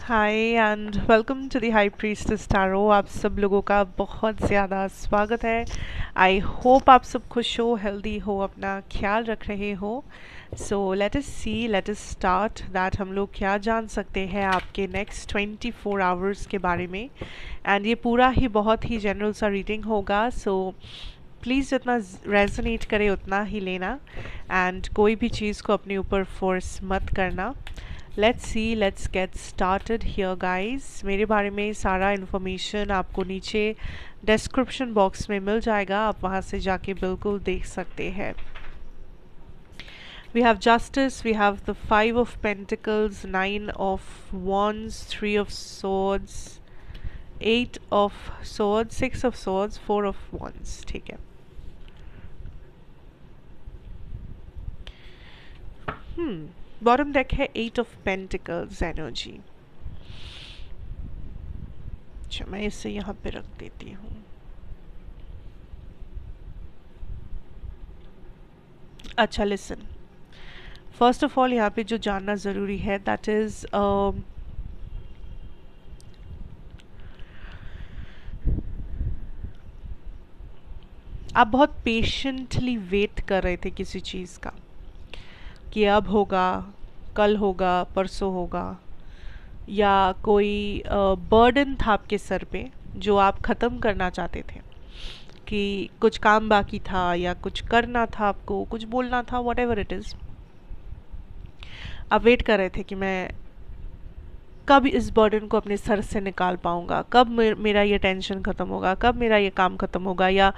Hi and welcome to the high priestess tarot. आप सब लोगों का बहुत ज़्यादा स्वागत है। आई होप आप सब खुश हो, हेल्दी हो, अपना ख्याल रख रहे हो। So let us see, let us start that हम लोग क्या जान सकते हैं आपके नेक्स्ट 24 आवर्स के बारे में। एंड ये पूरा ही बहुत ही जनरल सा रीडिंग होगा, सो प्लीज़ जितना रेजोनेट करे उतना ही लेना एंड कोई भी चीज़ को अपने ऊपर फोर्स मत करना। Let's see, let's get started here guys. मेरे बारे में सारा इन्फॉर्मेशन आपको नीचे डिस्क्रिप्शन बॉक्स में मिल जाएगा, आप वहाँ से जाके बिल्कुल देख सकते हैं। We have justice, we have the 5 of pentacles, 9 of wands, 3 of swords, 8 of swords, 6 of swords, 4 of wands। ठीक है। बॉटम डेक है 8 ऑफ पेंटिकल्स एनर्जी। अच्छा, मैं इसे यहाँ पे रख देती हूँ। अच्छा लिसन, फर्स्ट ऑफ ऑल यहाँ पे जो जानना ज़रूरी है दैट इज़ आप बहुत पेशेंटली वेट कर रहे थे किसी चीज़ का कि अब होगा, कल होगा, परसों होगा, या कोई बर्डन था आपके सर पे जो आप ख़त्म करना चाहते थे, कि कुछ काम बाकी था या कुछ करना था, आपको कुछ बोलना था, वॉट एवर इट इज़। आप वेट कर रहे थे कि मैं कब इस बर्डन को अपने सर से निकाल पाऊँगा, कब मेरा ये टेंशन ख़त्म होगा, कब मेरा ये काम ख़त्म होगा, या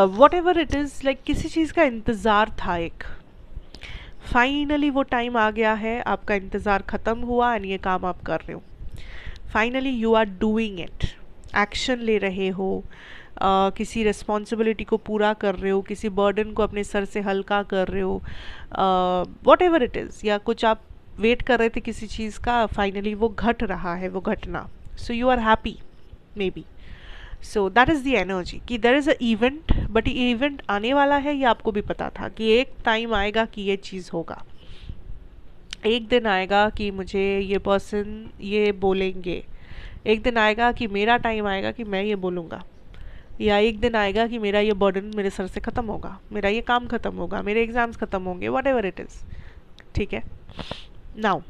what ever it is. Like किसी चीज़ का इंतज़ार था एक। फाइनली वो टाइम आ गया है, आपका इंतज़ार ख़त्म हुआ एंड ये काम आप कर रहे हो। Finally you are doing it, action ले रहे हो, किसी रिस्पॉन्सिबिलिटी को पूरा कर रहे हो, किसी बर्डन को अपने सर से हल्का कर रहे हो, वॉट एवर इट इज़। या कुछ आप वेट कर रहे थे किसी चीज़ का, फाइनली वो घट रहा है, वो घटना। So you are happy maybe. So that is the energy कि there is a event, but ये इवेंट आने वाला है, ये आपको भी पता था कि एक टाइम आएगा कि ये चीज़ होगा। एक दिन आएगा कि मुझे ये पर्सन ये बोलेंगे, एक दिन आएगा कि मेरा टाइम आएगा कि मैं ये बोलूँगा, या एक दिन आएगा कि मेरा ये बर्डन मेरे सर से ख़त्म होगा, मेरा ये काम ख़त्म होगा, मेरे एग्ज़ाम्स ख़त्म होंगे, वॉट एवर इट इज़। ठीक है। नाउ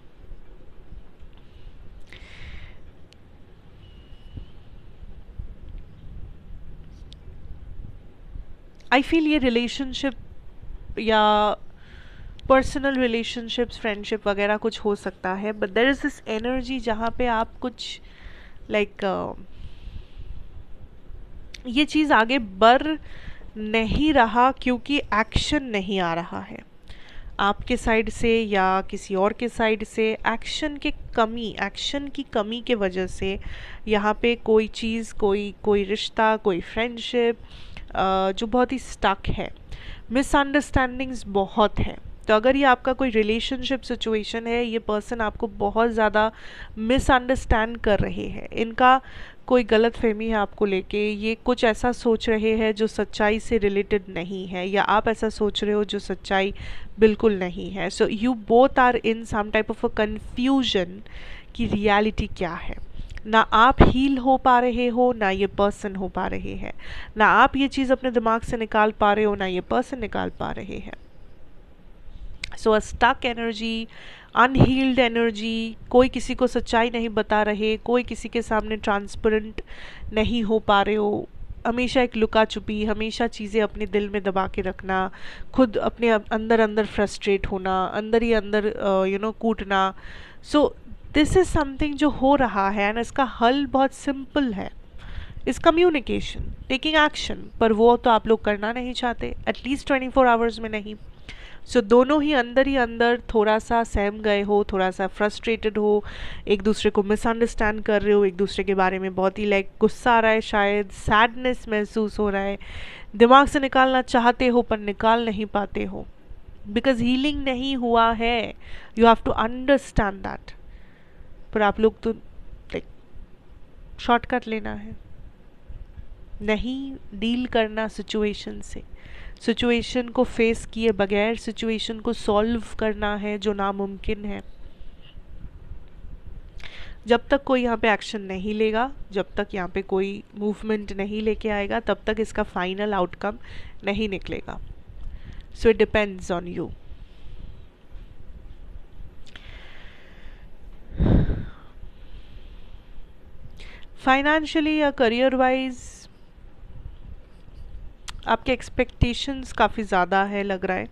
आई फील ये रिलेशनशिप या पर्सनल रिलेशनशिप्स, फ्रेंडशिप वगैरह कुछ हो सकता है, but there is this energy जहाँ पे आप कुछ लाइक ये चीज़ आगे बढ़ नहीं रहा क्योंकि एक्शन नहीं आ रहा है आपके साइड से या किसी और के साइड से। एक्शन की कमी के वजह से यहाँ पे कोई चीज़, कोई रिश्ता, कोई फ्रेंडशिप जो बहुत ही स्टक है। मिसअंडरस्टैंडिंग्स बहुत है। तो अगर ये आपका कोई रिलेशनशिप सिचुएशन है, ये पर्सन आपको बहुत ज़्यादा मिसअंडरस्टैंड कर रहे हैं, इनका कोई गलत फहमी है आपको लेके, ये कुछ ऐसा सोच रहे हैं जो सच्चाई से रिलेटेड नहीं है, या आप ऐसा सोच रहे हो जो सच्चाई बिल्कुल नहीं है। So you both are in some type of a confusion कि रियलिटी क्या है। ना आप हील हो पा रहे हो, ना ये पर्सन हो पा रहे हैं, ना आप ये चीज़ अपने दिमाग से निकाल पा रहे हो, ना ये पर्सन निकाल पा रहे हैं। सो अ स्टक एनर्जी, अनहील्ड एनर्जी, कोई किसी को सच्चाई नहीं बता रहे, कोई किसी के सामने ट्रांसपेरेंट नहीं हो पा रहे हो, हमेशा एक लुका छुपी, हमेशा चीज़ें अपने दिल में दबा के रखना, खुद अपने अंदर अंदर फ्रस्ट्रेट होना, अंदर ही अंदर कूटना। सो दिस इज़ समथिंग जो हो रहा है एंड इसका हल बहुत सिंपल है। इस कम्युनिकेशन, टेकिंग एक्शन, पर वो तो आप लोग करना नहीं चाहते, एटलीस्ट 24 आवर्स में नहीं। सो दोनों ही अंदर थोड़ा सा सहम गए हो, थोड़ा सा फ्रस्ट्रेटेड हो, एक दूसरे को मिसअंडरस्टैंड कर रहे हो, एक दूसरे के बारे में बहुत ही लाइक गुस्सा आ रहा है, शायद सैडनेस महसूस हो रहा है, दिमाग से निकालना चाहते हो पर निकाल नहीं पाते हो, बिकॉज हीलिंग नहीं हुआ है। You have to understand that. पर आप लोग तो लाइक शॉर्टकट लेना है, नहीं डील करना सिचुएशन से, सिचुएशन को फेस किए बगैर सिचुएशन को सॉल्व करना है जो नामुमकिन है। जब तक कोई यहाँ पे एक्शन नहीं लेगा, जब तक यहाँ पे कोई मूवमेंट नहीं लेके आएगा, तब तक इसका फाइनल आउटकम नहीं निकलेगा. So it depends on you. Financially या करियर वाइज आपके एक्सपेक्टेशंस काफ़ी ज़्यादा है लग रहा है.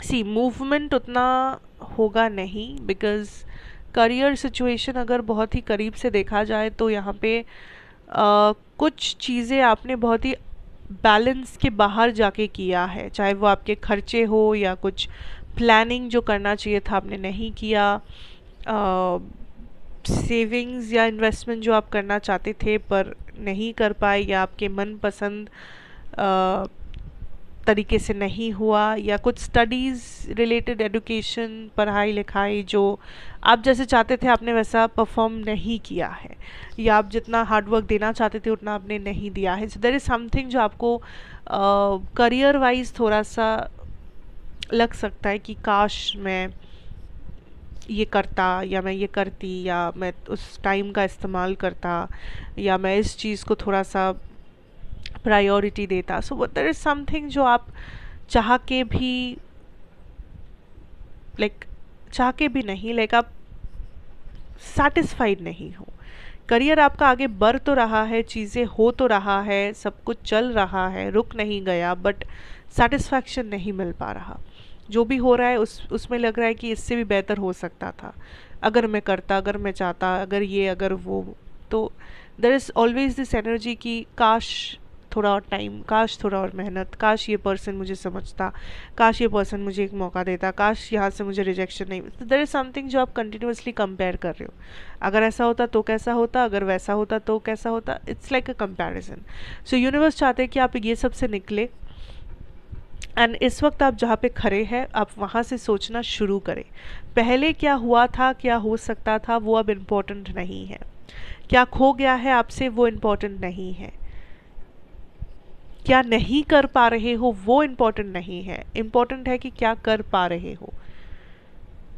सी मूवमेंट उतना होगा नहीं, बिकॉज करियर सिचुएशन अगर बहुत ही करीब से देखा जाए तो यहाँ पे कुछ चीज़ें आपने बहुत ही बैलेंस के बाहर जाके किया है, चाहे वो आपके खर्चे हो या कुछ प्लानिंग जो करना चाहिए था आपने नहीं किया, सेविंग्स या इन्वेस्टमेंट जो आप करना चाहते थे पर नहीं कर पाए, या आपके मनपसंद तरीके से नहीं हुआ, या कुछ स्टडीज़ रिलेटेड एडुकेशन, पढ़ाई लिखाई जो आप जैसे चाहते थे आपने वैसा परफॉर्म नहीं किया है, या आप जितना हार्डवर्क देना चाहते थे उतना आपने नहीं दिया है. सो देयर इज़ समथिंग जो आपको करियर वाइज थोड़ा सा लग सकता है कि काश मैं ये करता, या मैं ये करती, या मैं उस टाइम का इस्तेमाल करता, या मैं इस चीज़ को थोड़ा सा प्रायोरिटी देता. सो देयर इज़ समथिंग जो आप चाह के भी चाह के भी नहीं, आप सेटिस्फाइड नहीं हो. करियर आपका आगे बढ़ तो रहा है, चीज़ें हो तो रहा है, सब कुछ चल रहा है, रुक नहीं गया, बट सेटिस्फैक्शन नहीं मिल पा रहा. जो भी हो रहा है उसमें लग रहा है कि इससे भी बेहतर हो सकता था, अगर मैं करता, अगर मैं चाहता, अगर ये अगर वो. तो there is always this energy कि काश थोड़ा और टाइम, काश थोड़ा और मेहनत, काश ये पर्सन मुझे समझता, काश ये पर्सन मुझे एक मौका देता, काश यहाँ से मुझे रिजेक्शन नहीं. देयर इज़ समथिंग जो आप कंटिन्यूसली कंपेयर कर रहे हो. अगर ऐसा होता तो कैसा होता, अगर वैसा होता तो कैसा होता. It's like a comparison. So universe चाहते हैं कि आप ये सब से निकले, एंड इस वक्त आप जहाँ पे खड़े हैं आप वहाँ से सोचना शुरू करें. पहले क्या हुआ था, क्या हो सकता था, वो अब इम्पोर्टेंट नहीं है. क्या खो गया है आपसे, वो इम्पोर्टेंट नहीं है. क्या नहीं कर पा रहे हो वो इम्पोर्टेंट नहीं है. इम्पोर्टेंट है कि क्या कर पा रहे हो,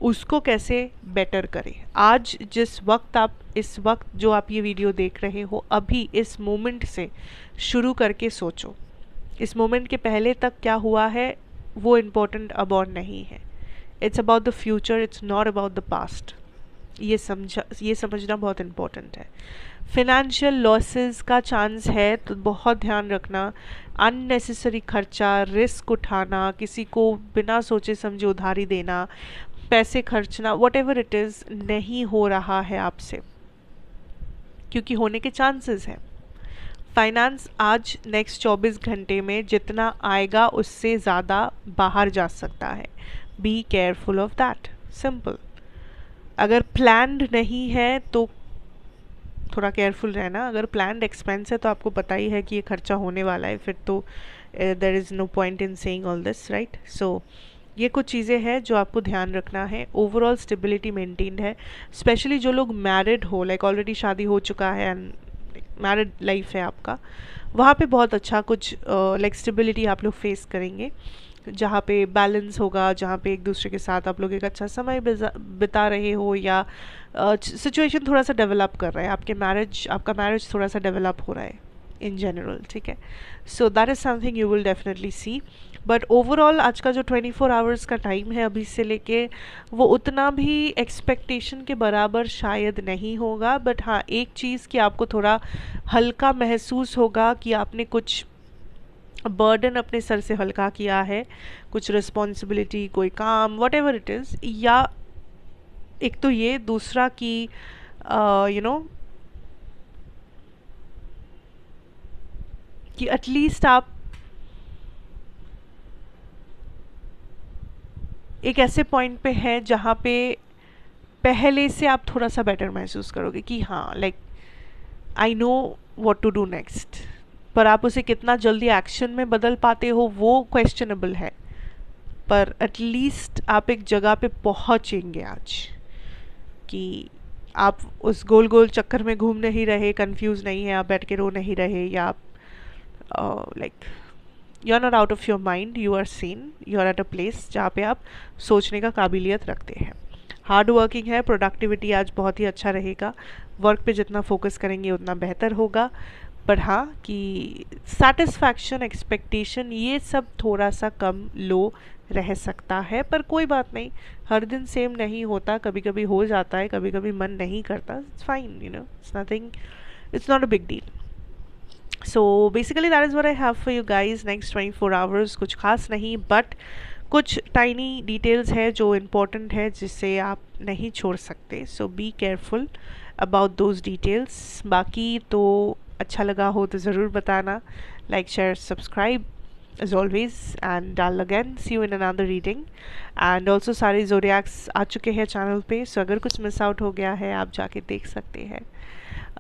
उसको कैसे बेटर करें. आज जिस वक्त आप, इस वक्त जो आप ये वीडियो देख रहे हो, अभी इस मोमेंट से शुरू करके सोचो. इस मोमेंट के पहले तक क्या हुआ है वो इम्पोर्टेंट अब और नहीं है. It's about the future, it's not about the past. ये समझना बहुत इम्पोर्टेंट है. फिनेंशियल लॉसेस का चांस है तो बहुत ध्यान रखना. अननेसेसरी खर्चा, रिस्क उठाना, किसी को बिना सोचे समझे उधारी देना, पैसे खर्चना, वट एवर इट इज़, नहीं हो रहा है आपसे, क्योंकि होने के चांसेस हैं. फाइनेंस आज नेक्स्ट 24 घंटे में जितना आएगा उससे ज़्यादा बाहर जा सकता है. Be careful of that. Simple. अगर प्लान्ड नहीं है तो थोड़ा केयरफुल रहना. अगर प्लान्ड एक्सपेंस है तो आपको पता ही है कि ये खर्चा होने वाला है, फिर तो there is no point in saying all this, right. So ये कुछ चीज़ें हैं जो आपको ध्यान रखना है. ओवरऑल स्टेबिलिटी मेंटेन्ड है. स्पेशली जो लोग मैरिड हो, ऑलरेडी शादी हो चुका है एंड मैरिड लाइफ है आपका, वहाँ पे बहुत अच्छा कुछ स्टेबिलिटी आप लोग फेस करेंगे, जहाँ पे बैलेंस होगा, जहाँ पे एक दूसरे के साथ आप लोग एक अच्छा समय बिता रहे हो, या सिचुएशन थोड़ा सा डेवलप कर रहा है, आपका मैरिज थोड़ा सा डेवलप हो रहा है इन जनरल. ठीक है. So that is something you will definitely see. But overall आज का जो 24 आवर्स का टाइम है अभी से लेके, वो उतना भी एक्सपेक्टेशन के बराबर शायद नहीं होगा. बट हाँ, एक चीज़ कि आपको थोड़ा हल्का महसूस होगा कि आपने कुछ बर्डन अपने सर से हल्का किया है, कुछ रिस्पॉन्सिबिलिटी, कोई काम, वट एवर इट इज़. या एक तो ये, दूसरा कि कि एटलीस्ट आप एक ऐसे पॉइंट पे हैं जहाँ पे पहले से आप थोड़ा सा बेटर महसूस करोगे कि हाँ, I know what to do next. पर आप उसे कितना जल्दी एक्शन में बदल पाते हो वो क्वेश्चनेबल है. पर एटलीस्ट आप एक जगह पे पहुँचेंगे आज कि आप उस गोल गोल चक्कर में घूम नहीं रहे, कंफ्यूज नहीं है, आप बैठ के रो नहीं रहे, या आप you are not out of your mind, you are seen, you are at a place जहाँ पे आप सोचने का काबिलियत रखते हैं. हार्ड वर्किंग है, प्रोडक्टिविटी आज बहुत ही अच्छा रहेगा, वर्क पे जितना फोकस करेंगे उतना बेहतर होगा। पर हाँ कि सेटिस्फैक्शन, एक्सपेक्टेशन, ये सब थोड़ा सा कम लो रह सकता है, पर कोई बात नहीं, हर दिन सेम नहीं होता, कभी कभी हो जाता है, कभी कभी मन नहीं करता, it's fine, you know, it's nothing, it's not a big deal. So basically that is what I have for you guys next 24 hours। कुछ खास नहीं, बट कुछ टाइनी डिटेल्स है जो इम्पोर्टेंट है जिससे आप नहीं छोड़ सकते। So be careful about those details. बाकी तो अच्छा लगा हो तो ज़रूर बताना, like share subscribe as always, and I'll again see you in another reading। and also सारे जोडियाक्स आ चुके हैं चैनल पे, सो अगर कुछ मिस आउट हो गया है आप जाके देख सकते हैं,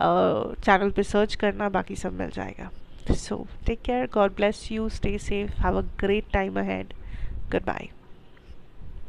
चैनल पे सर्च करना, बाकी सब मिल जाएगा। So take care, God bless you, stay safe, have a great time ahead, good bye.